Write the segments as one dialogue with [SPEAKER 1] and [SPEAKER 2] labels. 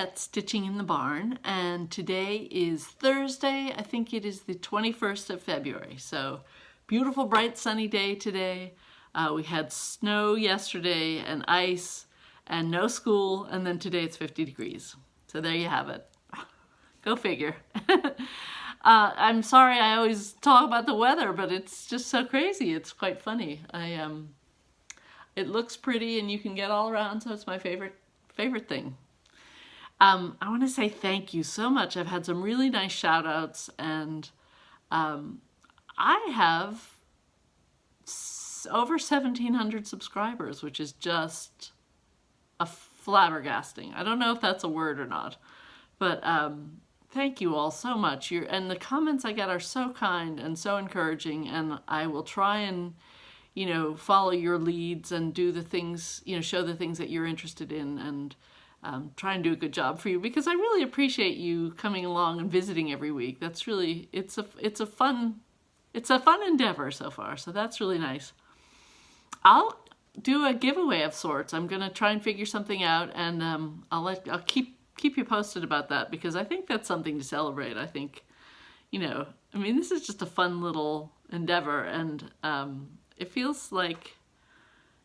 [SPEAKER 1] at Stitching in the Barn, and today is Thursday. I think it is the 21st of February. So beautiful, bright, sunny day today. We had snow yesterday and ice and no school, and then today it's 50 degrees. So there you have it. Go figure. I'm sorry I always talk about the weather, but it's just so crazy. It's quite funny. It looks pretty and you can get all around, so it's my favorite thing. I want to say thank you so much. I've had some really nice shout outs, and I have over 1,700 subscribers, which is just a flabbergasting. I don't know if that's a word or not, but thank you all so much. And the comments I get are so kind and so encouraging, and I will try and, follow your leads and do the things, show the things that you're interested in, and try and do a good job for you, because I really appreciate you coming along and visiting every week. That's really, it's a fun endeavor so far, so that's really nice. I'll do a giveaway of sorts. I'm gonna try and figure something out, and I'll keep you posted about that, because I think that's something to celebrate. I think, this is just a fun little endeavor, and it feels like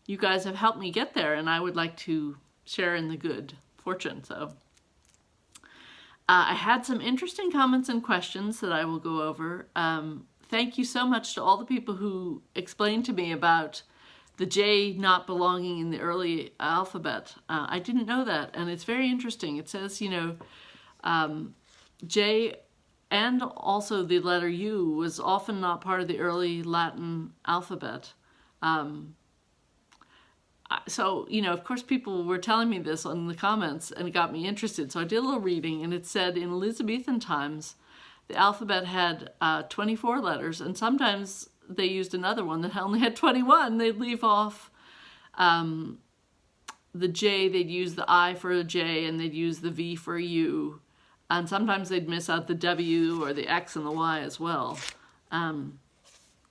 [SPEAKER 1] you guys have helped me get there, and I would like to share in the good fortune. So I had some interesting comments and questions that I will go over. Thank you so much to all the people who explained to me about the J not belonging in the early alphabet. I didn't know that, and it's very interesting. It says, J and also the letter U was often not part of the early Latin alphabet. So, of course, people were telling me this in the comments, and it got me interested. So I did a little reading, and it said in Elizabethan times, the alphabet had 24 letters, and sometimes they used another one that only had 21. They'd leave off the J, they'd use the I for a J, and they'd use the V for a U. And sometimes they'd miss out the W or the X and the Y as well. And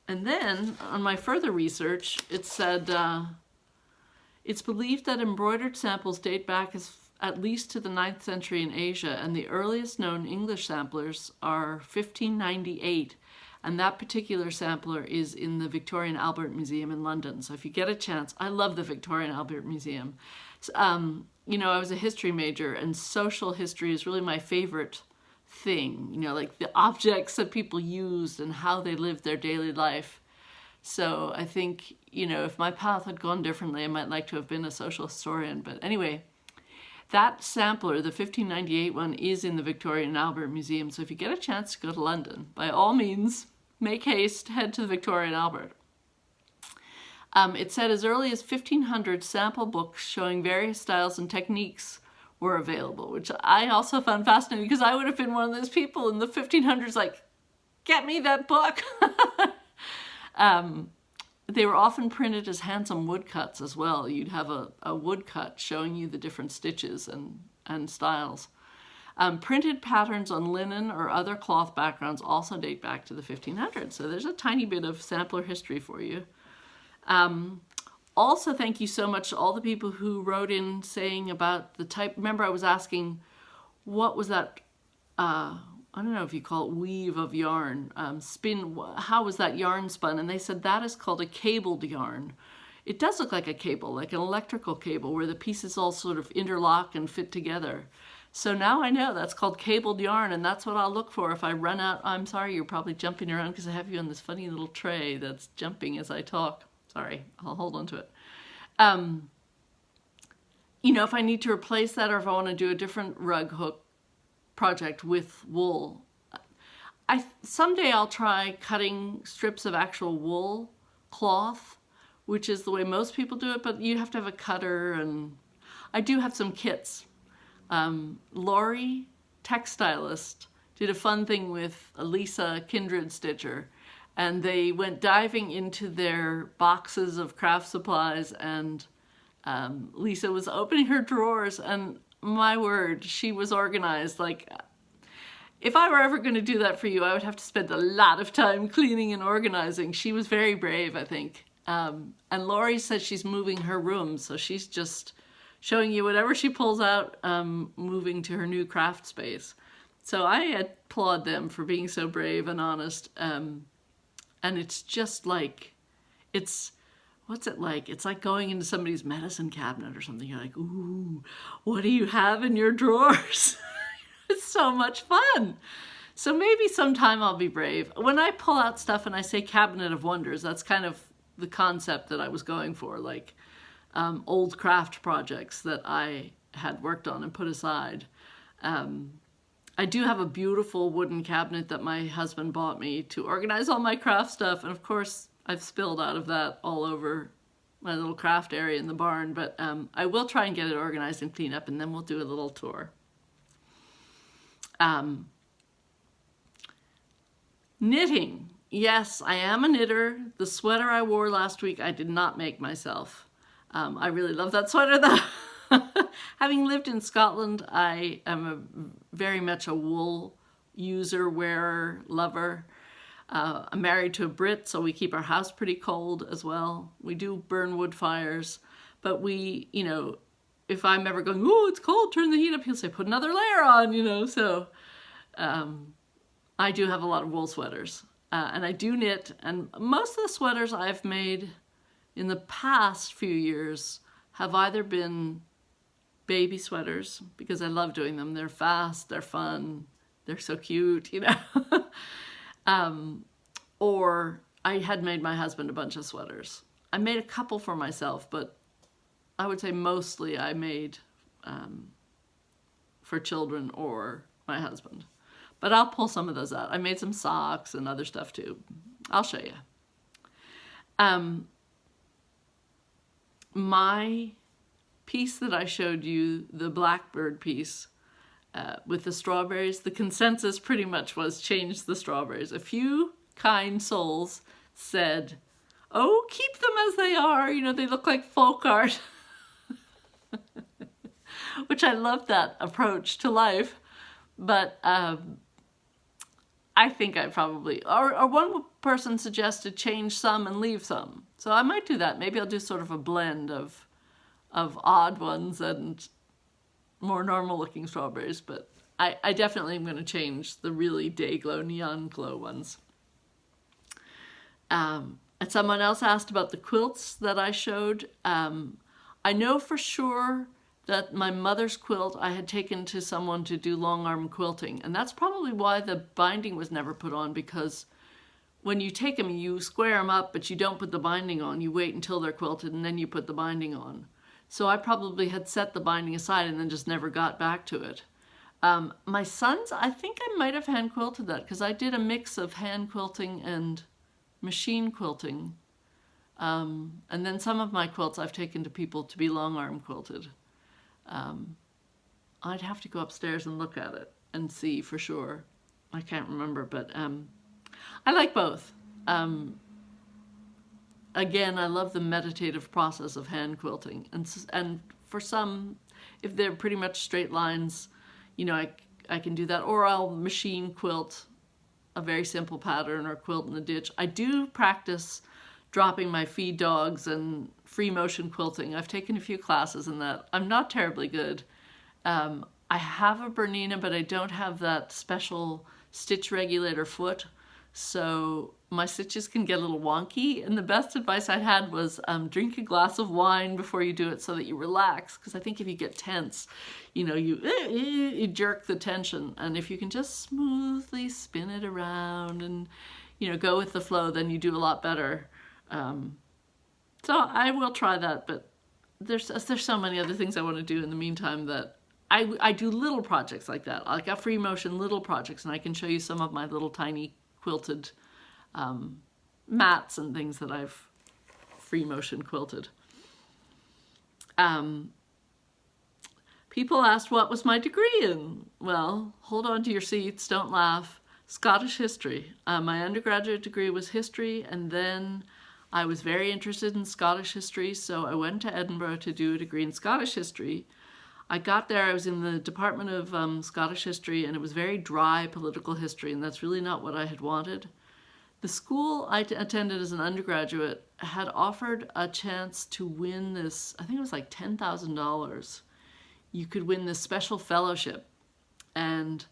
[SPEAKER 1] then, on my further research, it said, it's believed that embroidered samples date back at least to the 9th century in Asia, and the earliest known English samplers are 1598, and that particular sampler is in the Victoria and Albert Museum in London. So if you get a chance, I love the Victoria and Albert Museum. I was a history major, and social history is really my favorite thing, like the objects that people used and how they lived their daily life. So I think, if my path had gone differently, I might like to have been a social historian. But anyway, that sampler, the 1598 one, is in the Victoria and Albert Museum. So if you get a chance to go to London, by all means, make haste, head to the Victoria and Albert. It said as early as 1500, sample books showing various styles and techniques were available, which I also found fascinating, because I would have been one of those people in the 1500s, like, get me that book. They were often printed as handsome woodcuts as well. You'd have a woodcut showing you the different stitches and styles. Printed patterns on linen or other cloth backgrounds also date back to the 1500s. So there's a tiny bit of sampler history for you. Also, thank you so much to all the people who wrote in saying about the type. Remember, I was asking, what was that, I don't know if you call it weave of yarn, spin, how was that yarn spun? And they said that is called a cabled yarn. It does look like a cable, like an electrical cable, where the pieces all sort of interlock and fit together. So now I know that's called cabled yarn, and that's what I'll look for if I run out. I'm sorry, you're probably jumping around because I have you on this funny little tray that's jumping as I talk. Sorry, I'll hold on to it. If I need to replace that, or if I want to do a different rug hook project with wool, someday I'll try cutting strips of actual wool cloth, which is the way most people do it, but you have to have a cutter, and I do have some kits. Lori, textilist, did a fun thing with Lisa, kindred stitcher, and they went diving into their boxes of craft supplies, and Lisa was opening her drawers, and my word, she was organized. Like, if I were ever going to do that for you, I would have to spend a lot of time cleaning and organizing. She was very brave, I think. And Lori says she's moving her room, so she's just showing you whatever she pulls out, moving to her new craft space. So I applaud them for being so brave and honest. And it's just like, what's it like? It's like going into somebody's medicine cabinet or something. You're like, ooh, what do you have in your drawers? It's so much fun. So maybe sometime I'll be brave. When I pull out stuff and I say cabinet of wonders, that's kind of the concept that I was going for, like old craft projects that I had worked on and put aside. I do have a beautiful wooden cabinet that my husband bought me to organize all my craft stuff. And of course, I've spilled out of that all over my little craft area in the barn. But I will try and get it organized and clean up, and then we'll do a little tour. Knitting. Yes, I am a knitter. The sweater I wore last week, I did not make myself. I really love that sweater though. Having lived in Scotland, I am very much a wool user, wearer, lover. I'm married to a Brit, so we keep our house pretty cold as well. We do burn wood fires, but we, you know, if I'm ever going, oh, it's cold, turn the heat up, he'll say, put another layer on, you know, so I do have a lot of wool sweaters. And I do knit, and most of the sweaters I've made in the past few years have either been baby sweaters, because I love doing them. They're fast, they're fun, they're so cute, you know. Or I had made my husband a bunch of sweaters. I made a couple for myself, but I would say mostly I made for children or my husband. But I'll pull some of those out. I made some socks and other stuff too. I'll show you. My piece that I showed you, the blackbird piece with the strawberries, the consensus pretty much was change the strawberries. A few kind souls said, oh, keep them as they are. You know, they look like folk art. Which I love that approach to life. But I think I probably, or one person suggested change some and leave some. So I might do that. Maybe I'll do sort of a blend of odd ones and more normal looking strawberries. But I definitely am going to change the really day glow, neon glow ones. And someone else asked about the quilts that I showed. I know for sure that my mother's quilt I had taken to someone to do long arm quilting, and that's probably why the binding was never put on, because when you take them, you square them up, but you don't put the binding on. You wait until they're quilted and then you put the binding on. So I probably had set the binding aside and then just never got back to it. My son's, I think I might have hand quilted that, because I did a mix of hand quilting and machine quilting. And then some of my quilts I've taken to people to be long arm quilted. I'd have to go upstairs and look at it and see for sure. I can't remember, but I like both. Again, I love the meditative process of hand quilting, and for some, if they're pretty much straight lines, you know, I can do that, or I'll machine quilt a very simple pattern or quilt in the ditch. I do practice dropping my feed dogs and free motion quilting. I've taken a few classes in that. I'm not terribly good. I have a Bernina, but I don't have that special stitch regulator foot, so my stitches can get a little wonky. And the best advice I had was drink a glass of wine before you do it so that you relax, because I think if you get tense, you know, you jerk the tension. And if you can just smoothly spin it around and, you know, go with the flow, then you do a lot better. So I will try that, but there's so many other things I want to do in the meantime that I do little projects like that. Like a free motion little projects, and I can show you some of my little tiny quilted mats and things that I've free motion quilted. People asked what was my degree in. Well, hold on to your seats, don't laugh. Scottish history. My undergraduate degree was history, and then I was very interested in Scottish history, so I went to Edinburgh to do a degree in Scottish history. I got there, I was in the Department of Scottish history, and it was very dry political history, and that's really not what I had wanted. The school I attended as an undergraduate had offered a chance to win this, I think it was like $10,000. You could win this special fellowship, and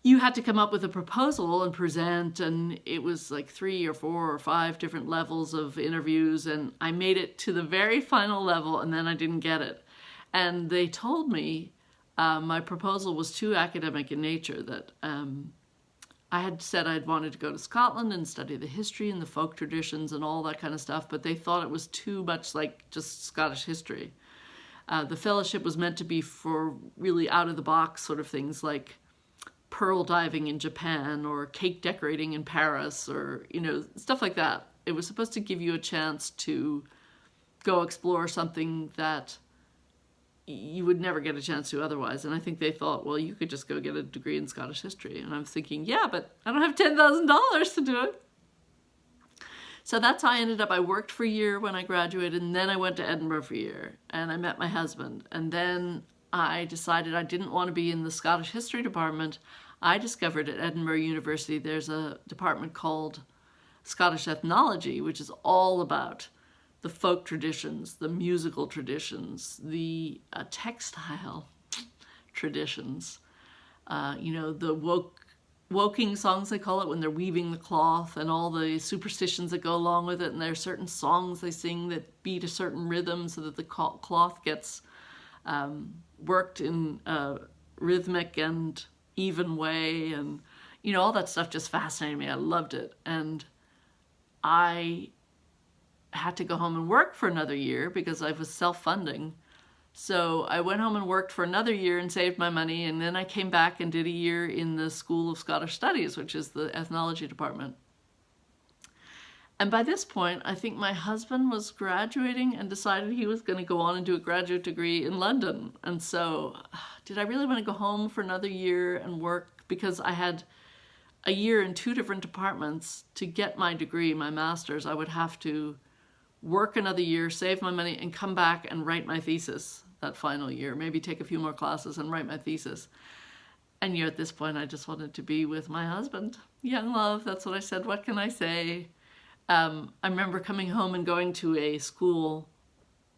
[SPEAKER 1] you had to come up with a proposal and present, and it was like 3 or 4 or 5 different levels of interviews, and I made it to the very final level, and then I didn't get it. And they told me my proposal was too academic in nature, that I had said I'd wanted to go to Scotland and study the history and the folk traditions and all that kind of stuff, but they thought it was too much like just Scottish history. The fellowship was meant to be for really out-of-the-box sort of things like pearl diving in Japan or cake decorating in Paris, or, you know, stuff like that. It was supposed to give you a chance to go explore something that you would never get a chance to otherwise. And I think they thought, well, you could just go get a degree in Scottish history. And I'm thinking, yeah, but I don't have $10,000 to do it. So that's how I ended up. I worked for a year when I graduated, and then I went to Edinburgh for a year, and I met my husband. And then I decided I didn't want to be in the Scottish history department. I discovered at Edinburgh University there's a department called Scottish ethnology, which is all about the folk traditions, the musical traditions, the textile traditions, you know, the woking songs, they call it, when they're weaving the cloth, and all the superstitions that go along with it. And there are certain songs they sing that beat a certain rhythm so that the cloth gets worked in a rhythmic and even way. And, you know, all that stuff just fascinated me. I loved it. And I had to go home and work for another year because I was self-funding. So I went home and worked for another year and saved my money, and then I came back and did a year in the School of Scottish Studies, which is the ethnology department. And by this point, I think my husband was graduating and decided he was going to go on and do a graduate degree in London. And so did I really want to go home for another year and work? Because I had a year in 2 different departments. To get my degree, my master's, I would have to work another year, save my money, and come back and write my thesis that final year, maybe take a few more classes and write my thesis. And at this point, I just wanted to be with my husband. Young love, that's what I said. What can I say? I remember coming home and going to a school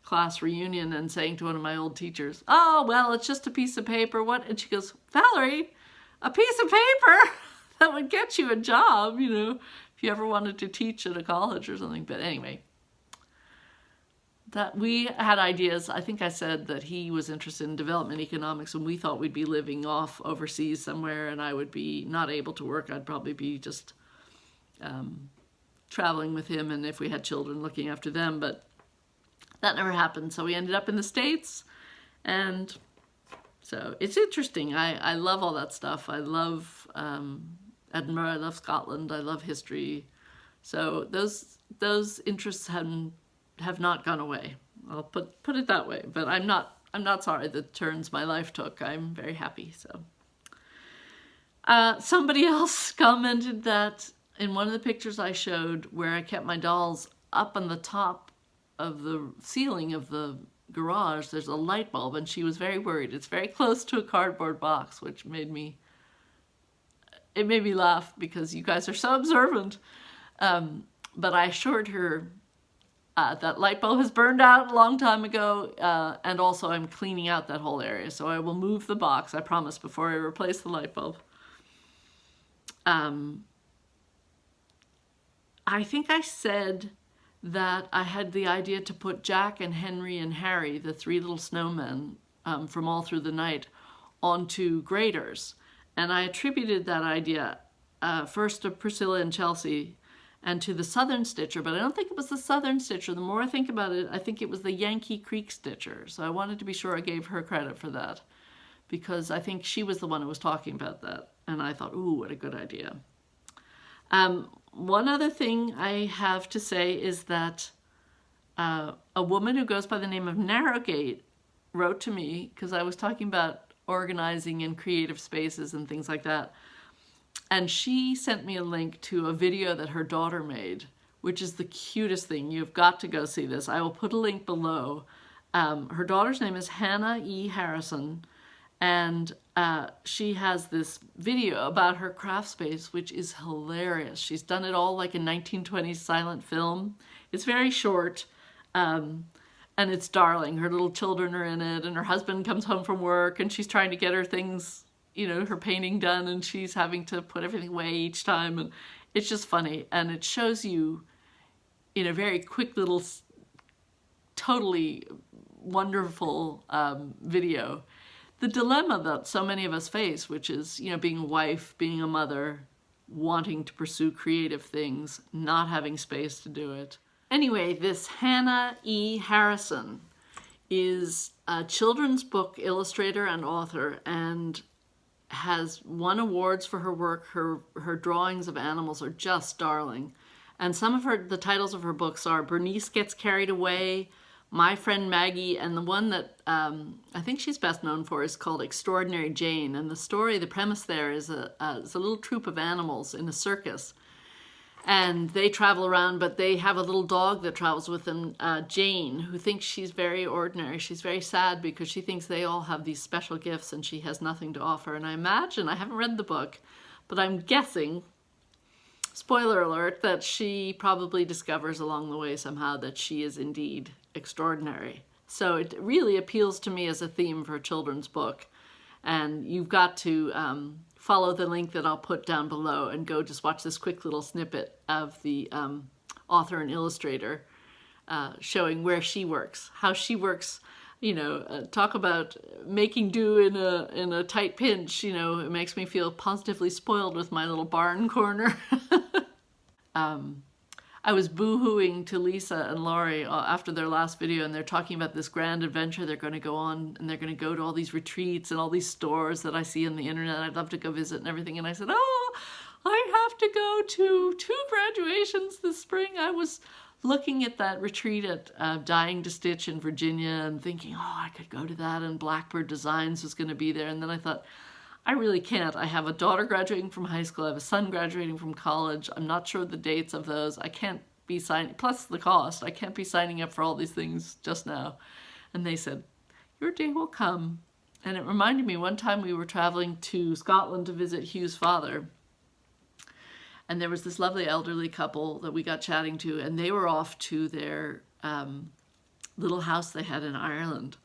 [SPEAKER 1] class reunion and saying to one of my old teachers, oh, well, it's just a piece of paper. What? And she goes, Valerie, a piece of paper that would get you a job, you know, if you ever wanted to teach at a college or something. But anyway, that we had ideas. I think I said that he was interested in development economics, and we thought we'd be living off overseas somewhere, and I would be not able to work. I'd probably be just traveling with him, and if we had children, looking after them. But that never happened. So we ended up in the States, and so it's interesting. I love all that stuff. I love Edinburgh. I love Scotland. I love history. So those interests have not gone away. I'll put it that way. But I'm not sorry the turns my life took. I'm very happy. So somebody else commented that in one of the pictures I showed where I kept my dolls up on the top of the ceiling of the garage, there's a light bulb, and she was very worried. It's very close to a cardboard box, which made me laugh because you guys are so observant. But I assured her that light bulb has burned out a long time ago, and also I'm cleaning out that whole area. So I will move the box, I promise, before I replace the light bulb. I think I said that I had the idea to put Jack and Henry and Harry, the 3 little snowmen from All Through the Night, onto graders. And I attributed that idea first to Priscilla and Chelsea and to the Southern Stitcher, but I don't think it was the Southern Stitcher. The more I think about it, I think it was the Yankee Creek Stitcher. So I wanted to be sure I gave her credit for that, because I think she was the one who was talking about that. And I thought, ooh, what a good idea. One other thing I have to say is that a woman who goes by the name of Narrowgate wrote to me, because I was talking about organizing in creative spaces and things like that. And she sent me a link to a video that her daughter made, which is the cutest thing. You've got to go see this. I will put a link below. Her daughter's name is Hannah E. Harrison, And she has this video about her craft space, which is hilarious. She's done it all like a 1920s silent film. It's very short, and it's darling. Her little children are in it, and her husband comes home from work, and she's trying to get her things, you know, her painting done, and she's having to put everything away each time, and it's just funny. And it shows you in a very quick little, totally wonderful video, the dilemma that so many of us face, which is, you know, being a wife, being a mother, wanting to pursue creative things, not having space to do it. Anyway, this Hannah E. Harrison is a children's book illustrator and author, and has won awards for her work. Her drawings of animals are just darling. And some of the titles of her books are Bernice Gets Carried Away, My Friend Maggie, and the one that I think she's best known for is called Extraordinary Jane. And the premise there is a little troupe of animals in a circus. And they travel around, but they have a little dog that travels with them, Jane, who thinks she's very ordinary. She's very sad because she thinks they all have these special gifts and she has nothing to offer. And I imagine, I haven't read the book, but I'm guessing, spoiler alert, that she probably discovers along the way somehow that she is indeed extraordinary. So it really appeals to me as a theme for a children's book. And you've got to follow the link that I'll put down below and go just watch this quick little snippet of the author and illustrator showing where she works, how she works. You know, talk about making do in a tight pinch. You know, it makes me feel positively spoiled with my little barn corner. I was boo-hooing to Lisa and Laurie after their last video, and they're talking about this grand adventure they're going to go on, and they're going to go to all these retreats and all these stores that I see on the internet. I'd love to go visit and everything. And I said, oh, I have to go to 2 graduations this spring. I was looking at that retreat at Dying to Stitch in Virginia and thinking, oh, I could go to that, and Blackbird Designs was going to be there. And then I thought, I really can't. I have a daughter graduating from high school. I have a son graduating from college. I'm not sure the dates of those. I can't be signing, plus the cost. I can't be signing up for all these things just now. And they said, your day will come. And it reminded me, one time we were traveling to Scotland to visit Hugh's father. And there was this lovely elderly couple that we got chatting to, and they were off to their little house they had in Ireland.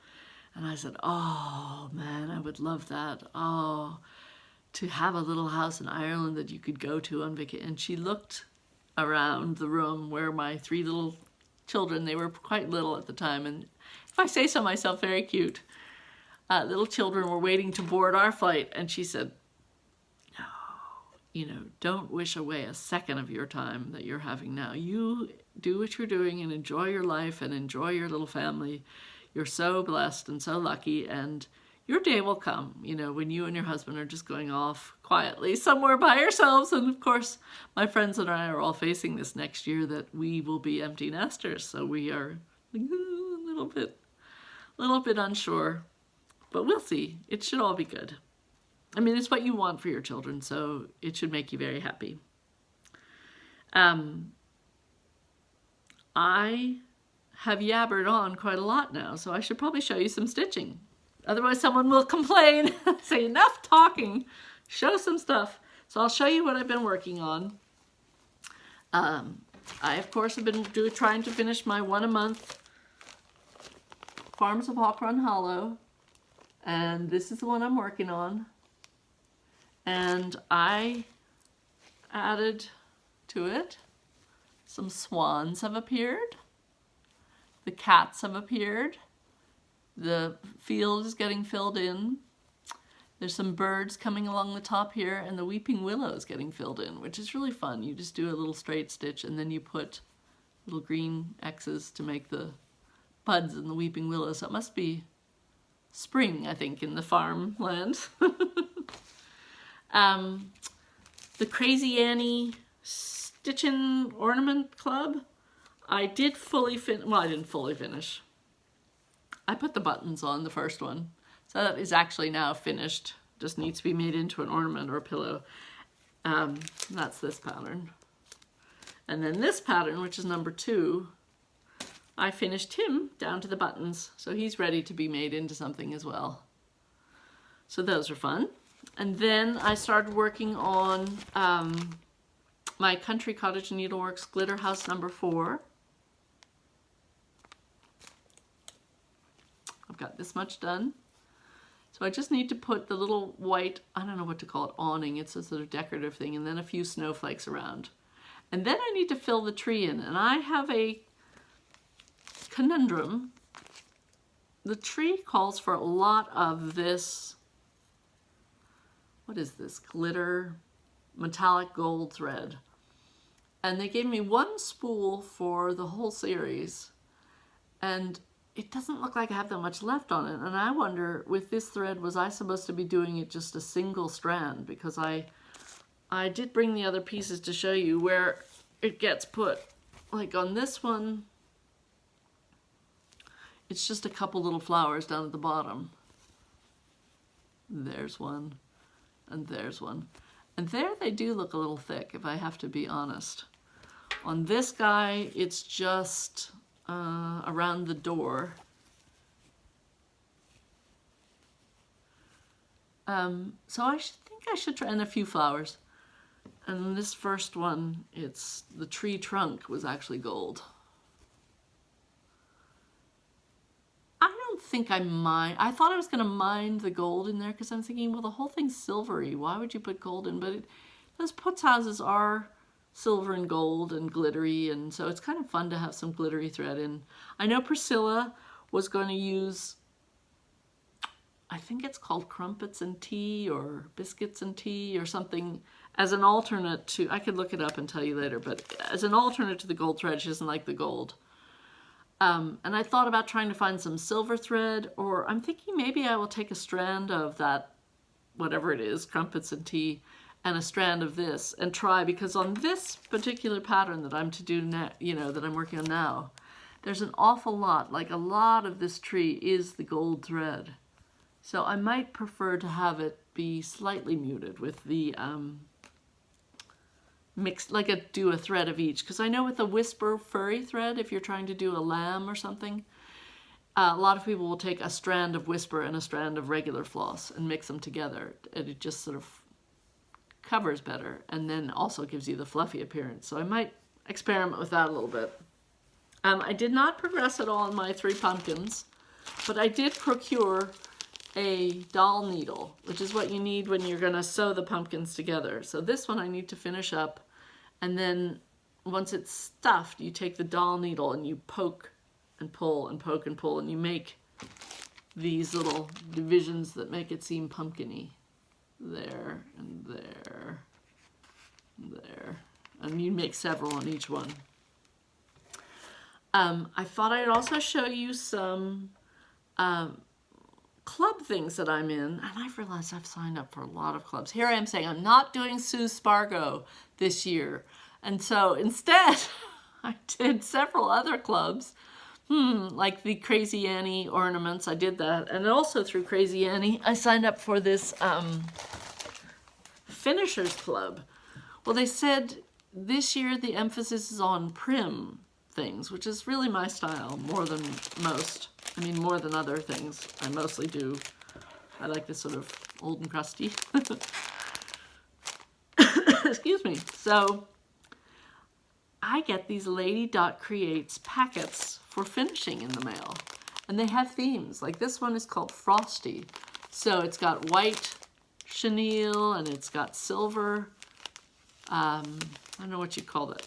[SPEAKER 1] And I said, oh man, I would love that. Oh, to have a little house in Ireland that you could go to on vacation. And she looked around the room where my 3 little children, they were quite little at the time, and if I say so myself, very cute, little children were waiting to board our flight. And she said, no, you know, don't wish away a second of your time that you're having now. You do what you're doing and enjoy your life and enjoy your little family. You're so blessed and so lucky, and your day will come, you know, when you and your husband are just going off quietly somewhere by yourselves. And of course, my friends and I are all facing this next year that we will be empty nesters. So we are like, a little bit unsure, but we'll see. It should all be good. I mean, it's what you want for your children, so it should make you very happy. I have yabbered on quite a lot now, so I should probably show you some stitching. Otherwise someone will complain, say enough talking, show some stuff. So I'll show you what I've been working on. I, of course, have been trying to finish my 1 a month Farms of Hawk Run Hollow, and this is the one I'm working on. And I added to it, some swans have appeared, the cats have appeared, the field is getting filled in, there's some birds coming along the top here, and the weeping willow is getting filled in, which is really fun. You just do a little straight stitch and then you put little green X's to make the buds in the weeping willow. So it must be spring, I think, in the farmland. The Crazy Annie Stitchin' Ornament Club, I did fully finish. Well, I didn't fully finish. I put the buttons on the first one. So that is actually now finished. Just needs to be made into an ornament or a pillow. That's this pattern. And then this pattern, which is number 2, I finished him down to the buttons. So he's ready to be made into something as well. So those are fun. And then I started working on my Country Cottage Needleworks Glitter House number 4. I've got this much done. So I just need to put the little white, I don't know what to call it, awning. It's a sort of decorative thing, and then a few snowflakes around. And then I need to fill the tree in, and I have a conundrum. The tree calls for a lot of this, what is this, glitter, metallic gold thread. And they gave me one spool for the whole series, and it doesn't look like I have that much left on it. And I wonder, with this thread, was I supposed to be doing it just a single strand? Because I did bring the other pieces to show you where it gets put. Like on this one, it's just a couple little flowers down at the bottom. There's one, and there's one. And there they do look a little thick, if I have to be honest. On this guy, it's just around the door. So I think I should try, and a few flowers. And this first one, it's the tree trunk was actually gold. I don't think I mind. I thought I was going to mind the gold in there because I'm thinking, well, the whole thing's silvery. Why would you put gold in? But those putz houses are silver and gold and glittery, and so it's kind of fun to have some glittery thread in. I know Priscilla was going to use, I think it's called crumpets and tea or biscuits and tea or something as an alternate to, I could look it up and tell you later, but as an alternate to the gold thread. She doesn't like the gold. And I thought about trying to find some silver thread, or I'm thinking maybe I will take a strand of that, whatever it is, crumpets and tea, and a strand of this and try, because on this particular pattern that I'm to do now, you know, that I'm working on now, there's an awful lot, like a lot of this tree is the gold thread. So I might prefer to have it be slightly muted with the mixed, like do a thread of each. Because I know with the Whisper furry thread, if you're trying to do a lamb or something, a lot of people will take a strand of Whisper and a strand of regular floss and mix them together, and it just sort of covers better and then also gives you the fluffy appearance. So I might experiment with that a little bit. I did not progress at all in my 3 pumpkins, but I did procure a doll needle, which is what you need when you're going to sew the pumpkins together. So this one I need to finish up, and then once it's stuffed, you take the doll needle and you poke and pull and poke and pull, and you make these little divisions that make it seem pumpkin-y. There and there and there, and you make several on each one. I thought I'd also show you some club things that I'm in, and I've realized I've signed up for a lot of clubs. Here I am saying I'm not doing Sue Spargo this year, and so instead I did several other clubs, like the Crazy Annie ornaments. I did that, and also through Crazy Annie I signed up for this Finishers Club. Well, they said this year the emphasis is on prim things, which is really my style more than most. I mean, more than other things. I mostly do. I like this sort of old and crusty. Excuse me. So I get these Lady Dot Creates packets for finishing in the mail, and they have themes. Like this one is called Frosty. So it's got white chenille, and it's got silver, I don't know what you call it,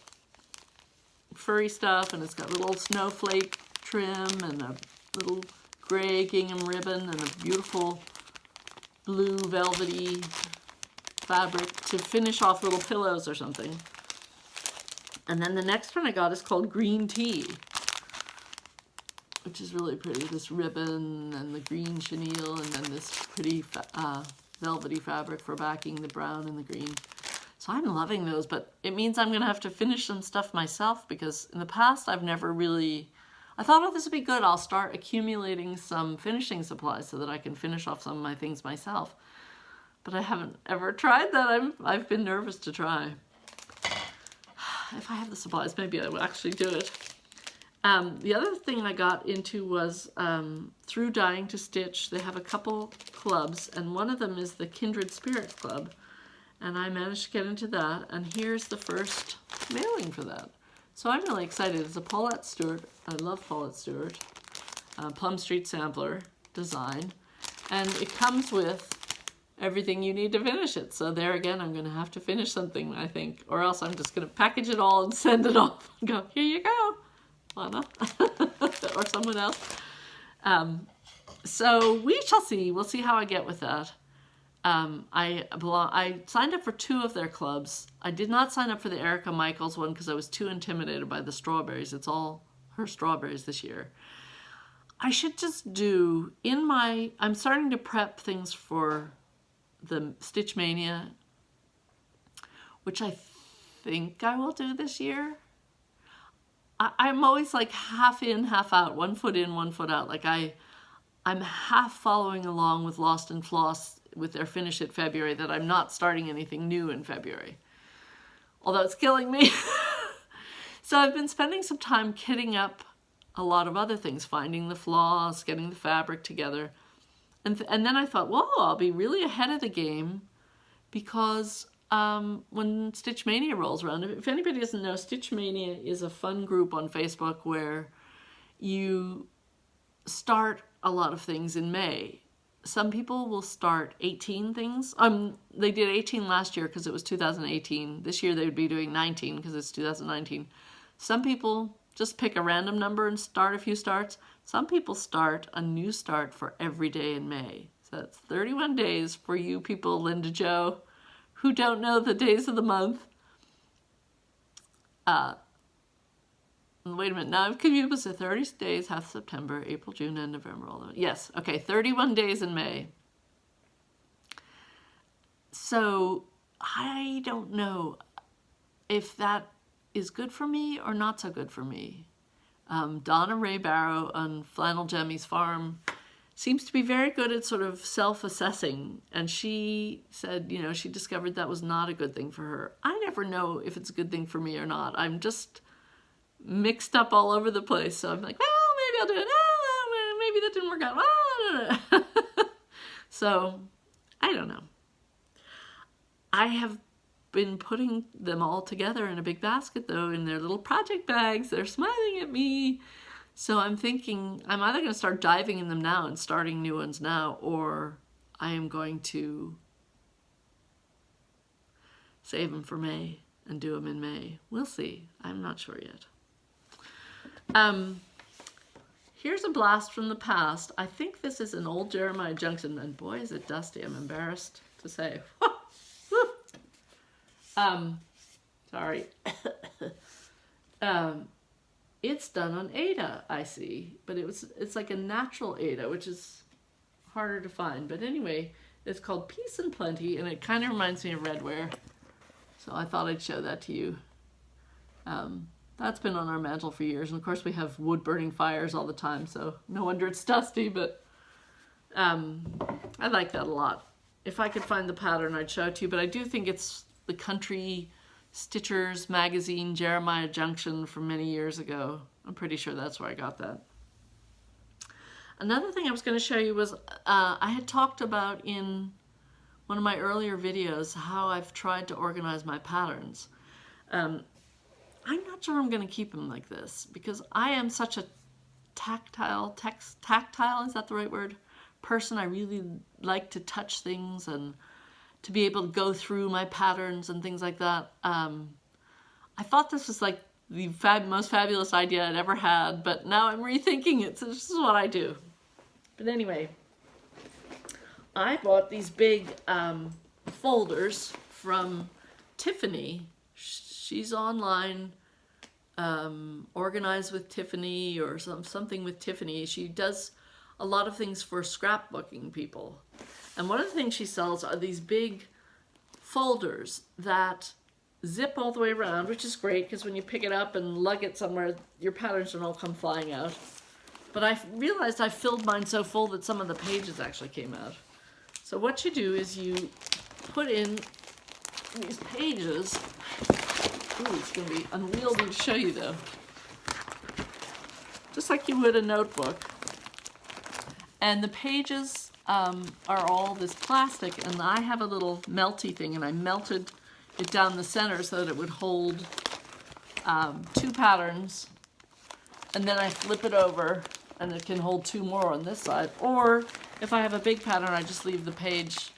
[SPEAKER 1] furry stuff, and it's got little snowflake trim and a little gray gingham ribbon and a beautiful blue velvety fabric to finish off little pillows or something. And then the next one I got is called Green Tea, which is really pretty. This ribbon and the green chenille, and then this pretty velvety fabric for backing the brown and the green. So I'm loving those, but it means I'm gonna have to finish some stuff myself, because in the past I've never really, I thought, oh, this would be good. I'll start accumulating some finishing supplies so that I can finish off some of my things myself. But I haven't ever tried that. I've been nervous to try. If I have the supplies, maybe I will actually do it. The other thing I got into was through Dying to Stitch. They have a couple clubs, and one of them is the Kindred Spirit Club, and I managed to get into that, and here's the first mailing for that. So I'm really excited. It's a Paulette Stewart. I love Paulette Stewart. Plum Street Sampler design, and it comes with everything you need to finish it. So there again, I'm going to have to finish something, I think, or else I'm just going to package it all and send it off and go, here you go, Lana, or someone else. So we shall see. We'll see how I get with that. I signed up for 2 of their clubs. I did not sign up for the Erica Michaels one because I was too intimidated by the strawberries. It's all her strawberries this year. I should just do, I'm starting to prep things for the Stitch Mania, which I think I will do this year. I'm always like half in, half out, 1 foot in, 1 foot out. Like I'm half following along with Lost and Floss with their finish at February, that I'm not starting anything new in February. Although it's killing me. So I've been spending some time kitting up a lot of other things, finding the floss, getting the fabric together. And then I thought, whoa, I'll be really ahead of the game because when Stitch Mania rolls around, if anybody doesn't know, Stitch Mania is a fun group on Facebook where you start a lot of things in May. Some people will start 18 things. They did 18 last year because it was 2018. This year they would be doing 19 because it's 2019. Some people just pick a random number and start a few starts. Some people start a new start for every day in May. So that's 31 days for you people, Linda Jo, who don't know the days of the month. Wait a minute, now I've confused with the 30 days, half September, April, June, and November. All of it. Yes, okay, 31 days in May. So I don't know if that is good for me or not so good for me. Donna Ray Barrow on Flannel Jemmy's farm seems to be very good at sort of self-assessing, and she said, you know, she discovered that was not a good thing for her. I never know if it's a good thing for me or not. I'm just mixed up all over the place. So I'm like, well, maybe I'll do it. Oh, maybe that didn't work out. Well, so I don't know. I have been putting them all together in a big basket, though, in their little project bags. They're smiling at me. So I'm thinking I'm either going to start diving in them now and starting new ones now, or I am going to save them for May and do them in May. We'll see. I'm not sure yet. Here's a blast from the past. I think this is an old Jeremiah Junction, and boy, is it dusty. I'm embarrassed to say. Sorry. It's done on Aida, I see, but it's like a natural Aida, which is harder to find. But anyway, it's called Peace and Plenty, and it kind of reminds me of Redware. So I thought I'd show that to you. That's been on our mantle for years, and of course we have wood-burning fires all the time, so no wonder it's dusty, but I like that a lot. If I could find the pattern, I'd show it to you, but I do think it's the Country Stitchers magazine, Jeremiah Junction from many years ago. I'm pretty sure that's where I got that. Another thing I was going to show you was I had talked about in one of my earlier videos how I've tried to organize my patterns. I'm not sure I'm going to keep them like this because I am such a tactile, is that the right word? Person. I really like to touch things and to be able to go through my patterns and things like that. I thought this was like the most fabulous idea I'd ever had, but now I'm rethinking it, so this is what I do. But anyway, I bought these big folders from Tiffany. She's online, Organize with Tiffany or something with Tiffany. She does a lot of things for scrapbooking people. And one of the things she sells are these big folders that zip all the way around, which is great because when you pick it up and lug it somewhere, your patterns don't all come flying out. But I realized I filled mine so full that some of the pages actually came out. So what you do is you put in these pages. Ooh, it's going to be unwieldy to show you though. Just like you would a notebook. And the pages are all this plastic, and I have a little melty thing, and I melted it down the center so that it would hold 2 patterns, and then I flip it over and it can hold 2 more on this side. Or if I have a big pattern, I just leave the page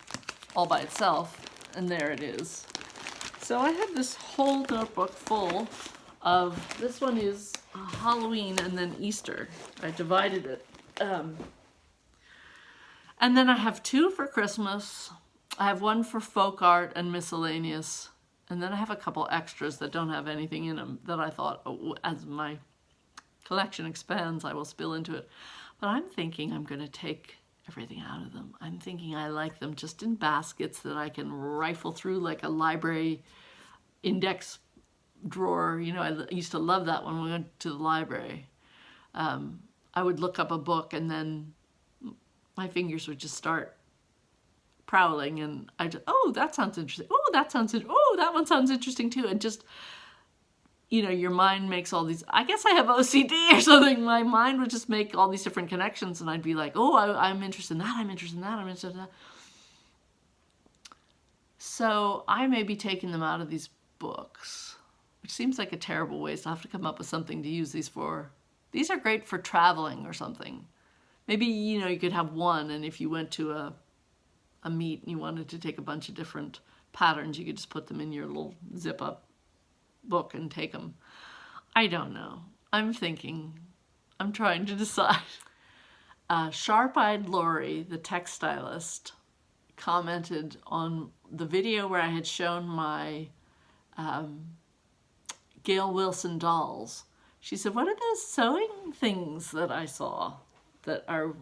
[SPEAKER 1] all by itself, and there it is. So I have this whole notebook full of, this one is Halloween and then Easter. I divided it. And then I have 2 for Christmas. I have 1 for folk art and miscellaneous. And then I have a couple extras that don't have anything in them that I thought, oh, as my collection expands, I will spill into it. But I'm thinking I'm going to take everything out of them. I'm thinking I like them just in baskets that I can rifle through like a library index drawer. You know, I used to love that when we went to the library. I would look up a book and then my fingers would just start prowling, and I just, oh, that sounds interesting. Oh, that sounds, oh, that one sounds interesting too. And just, you know, your mind makes all these, I guess I have OCD or something. My mind would just make all these different connections, and I'd be like, oh, I'm interested in that, I'm interested in that, I'm interested in that. So I may be taking them out of these books, which seems like a terrible waste. I'll have to come up with something to use these for. These are great for traveling or something. Maybe, you know, you could have one, and if you went to a meet and you wanted to take a bunch of different patterns, you could just put them in your little zip-up book and take them. I don't know. I'm thinking. I'm trying to decide. Sharp-Eyed Lori, the textilist, commented on the video where I had shown my Gail Wilson dolls. She said, what are those sewing things that I saw that are,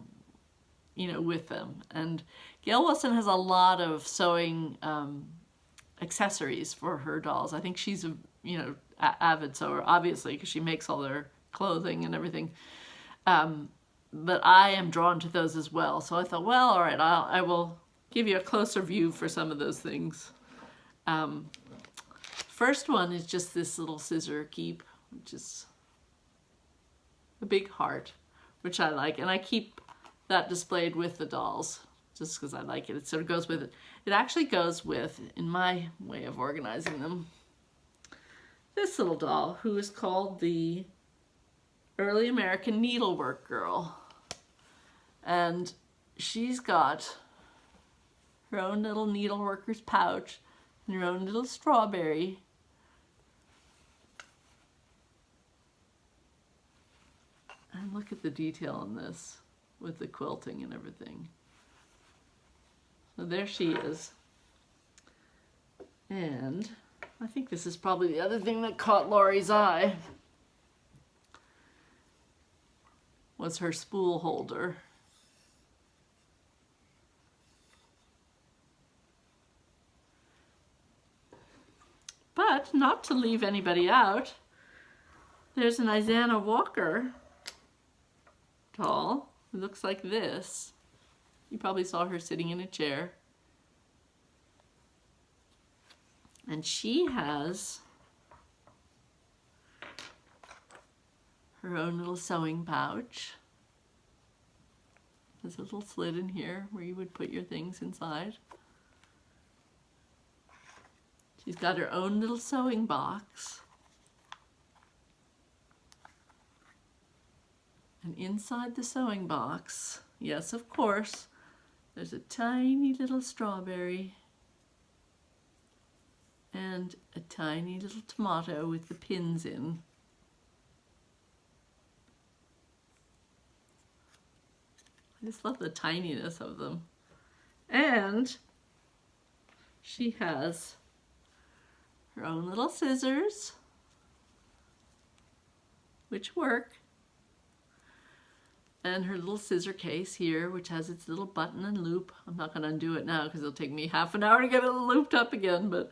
[SPEAKER 1] you know, with them? And Gail Wilson has a lot of sewing accessories for her dolls. I think she's a, you know, avid sewer, obviously, because she makes all their clothing and everything. But I am drawn to those as well. So I thought, well, all right, I will give you a closer view for some of those things. First one is just this little scissor keep, which is a big heart, which I like. And I keep that displayed with the dolls just because I like it. It sort of goes with it. It actually goes with, in my way of organizing them, this little doll who is called the Early American Needlework Girl. And she's got her own little needleworker's pouch and her own little strawberry. And look at the detail on this with the quilting and everything. So there she is. And I think this is probably the other thing that caught Lori's eye, was her spool holder. But not to leave anybody out, there's an Isana Walker doll who looks like this. You probably saw her sitting in a chair. And she has her own little sewing pouch. There's a little slit in here where you would put your things inside. She's got her own little sewing box. And inside the sewing box, yes, of course, there's a tiny little strawberry and a tiny little tomato with the pins in. I just love the tininess of them. And she has her own little scissors, which work, and her little scissor case here, which has its little button and loop. I'm not going to undo it now because it'll take me half an hour to get it looped up again, but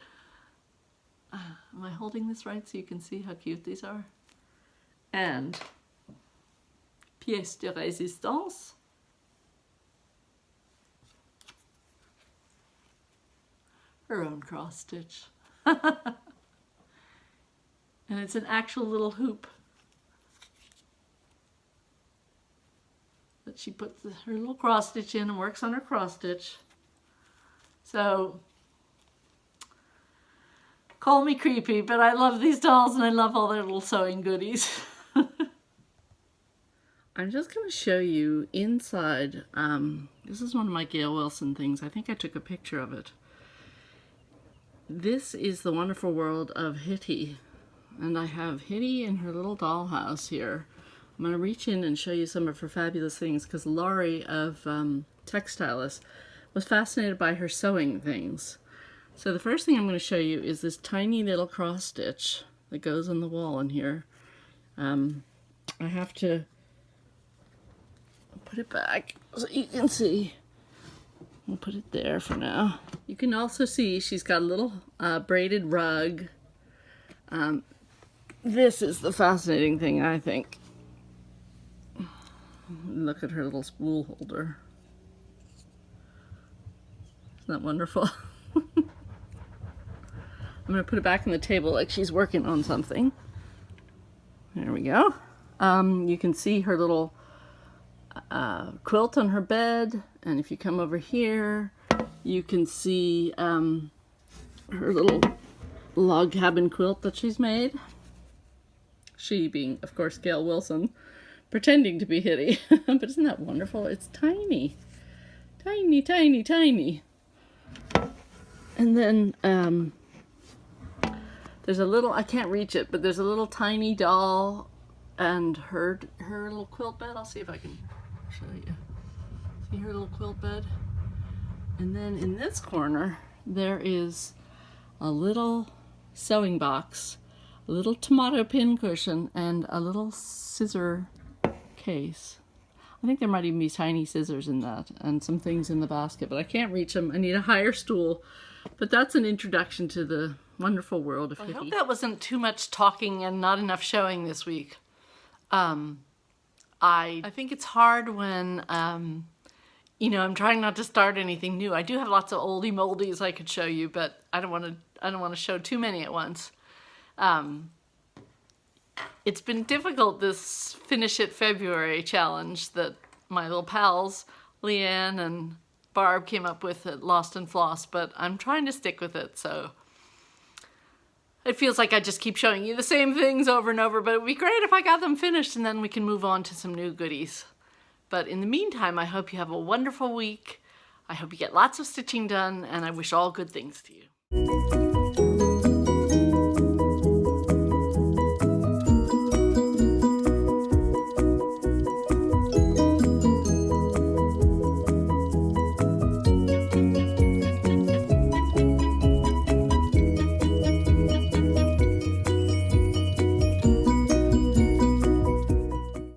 [SPEAKER 1] am I holding this right so you can see how cute these are? And pièce de résistance. Her own cross stitch. And it's an actual little hoop that she puts her little cross stitch in and works on her cross stitch. So, call me creepy, but I love these dolls and I love all their little sewing goodies. I'm just going to show you inside. This is one of my Gail Wilson things. I think I took a picture of it. This is the wonderful world of Hitty. And I have Hitty in her little dollhouse here. I'm going to reach in and show you some of her fabulous things because Laurie of Textilist was fascinated by her sewing things. So the first thing I'm going to show you is this tiny little cross stitch that goes on the wall in here. I have to put it back so you can see. We'll put it there for now. You can also see she's got a little braided rug. This is the fascinating thing, I think. Look at her little spool holder. Isn't that wonderful? I'm going to put it back on the table like she's working on something. There we go. You can see her little quilt on her bed, and if you come over here, you can see her little log cabin quilt that she's made. She being, of course, Gail Wilson, pretending to be Hitty. But isn't that wonderful? It's tiny. Tiny, tiny, tiny. And then there's a little, I can't reach it, but there's a little tiny doll and her little quilt bed. I'll see if I can show you. See her little quilt bed? And then in this corner, there is a little sewing box, a little tomato pin cushion, and a little scissor case. I think there might even be tiny scissors in that, and some things in the basket, but I can't reach them. I need a higher stool. But that's an introduction to the wonderful world of Hitty. I hope that wasn't too much talking and not enough showing this week. I think it's hard when, you know, I'm trying not to start anything new. I do have lots of oldie moldies I could show you, but I don't want to show too many at once. It's been difficult, this Finish It February challenge that my little pals, Leanne and Barb, came up with at Lost and Floss, but I'm trying to stick with it, so it feels like I just keep showing you the same things over and over, but it would be great if I got them finished and then we can move on to some new goodies. But in the meantime, I hope you have a wonderful week. I hope you get lots of stitching done, and I wish all good things to you.